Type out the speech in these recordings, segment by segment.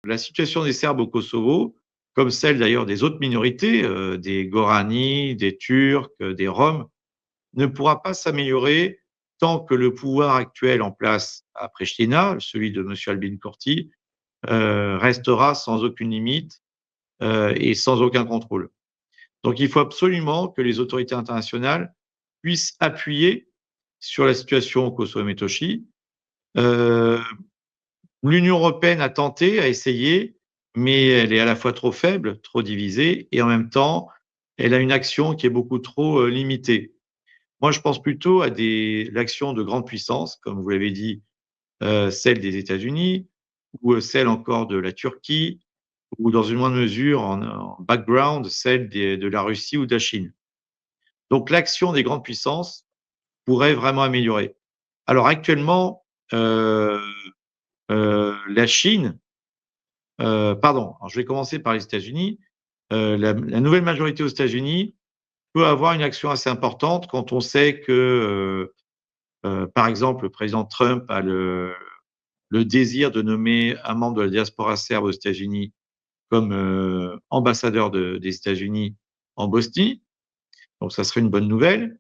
La situation des Serbes au Kosovo, comme celle d'ailleurs des autres minorités, des Gorani, des Turcs, des Roms, ne pourra pas s'améliorer tant que le pouvoir actuel en place à Pristina, celui de M. Albin Kurti, restera sans aucune limite et sans aucun contrôle. Donc il faut absolument que les autorités internationales puissent appuyer sur la situation au Kosovo-Metochi. L'Union européenne a tenté, a essayé, mais elle est à la fois trop faible, trop divisée, et en même temps, elle a une action qui est beaucoup trop limitée. Moi, je pense plutôt à l'action de grandes puissances, comme vous l'avez dit, celle des États-Unis, ou celle encore de la Turquie, ou dans une moindre mesure, en background, celle de la Russie ou de la Chine. Donc l'action des grandes puissances pourrait vraiment améliorer. Alors actuellement, la Chine, pardon, alors je vais commencer par les États-Unis. La nouvelle majorité aux États-Unis peut avoir une action assez importante quand on sait que, par exemple, le président Trump a le désir de nommer un membre de la diaspora serbe aux États-Unis comme ambassadeur des États-Unis en Bosnie. Donc ça serait une bonne nouvelle.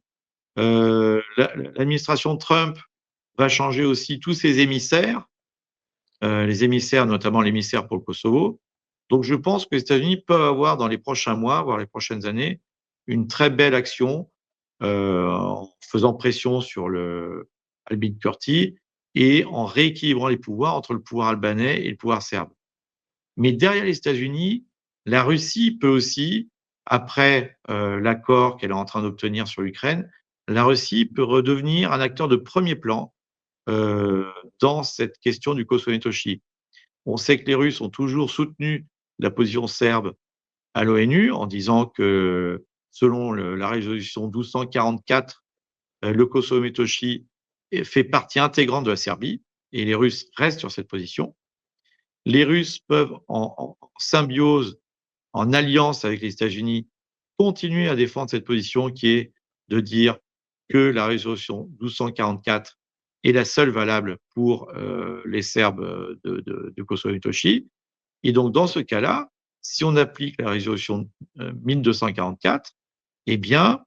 L'administration Trump va changer aussi tous ses émissaires, les émissaires, notamment l'émissaire pour le Kosovo. Donc je pense que les États-Unis peuvent avoir dans les prochains mois, voire les prochaines années, une très belle action en faisant pression sur Albin Kurti et en rééquilibrant les pouvoirs entre le pouvoir albanais et le pouvoir serbe. Mais derrière les États-Unis, la Russie peut aussi, après l'accord qu'elle est en train d'obtenir sur l'Ukraine, la Russie peut redevenir un acteur de premier plan euh, dans cette question du Kosovo-Metochi. On sait que les Russes ont toujours soutenu la position serbe à l'ONU en disant que, selon la résolution 1244, le Kosovo-Metochi fait partie intégrante de la Serbie et les Russes restent sur cette position. Les Russes peuvent, en symbiose, en alliance avec les États-Unis, continuer à défendre cette position qui est de dire que la résolution 1244 est la seule valable pour les Serbes de Kosovo-Metochi. Et donc, dans ce cas-là, si on applique la résolution 1244, eh bien,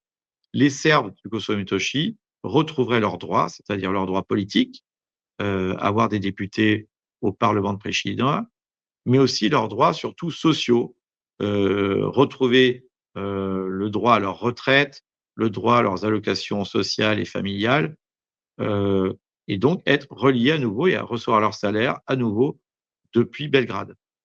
les Serbes de Kosovo-Metochi retrouveraient leurs droits, c'est-à-dire leurs droits politiques, avoir des députés au Parlement de Pristina, mais aussi leurs droits surtout sociaux, retrouver le droit à leur retraite, le droit à leurs allocations sociales et familiales, et donc être reliés à nouveau et à recevoir leur salaire à nouveau depuis Belgrade.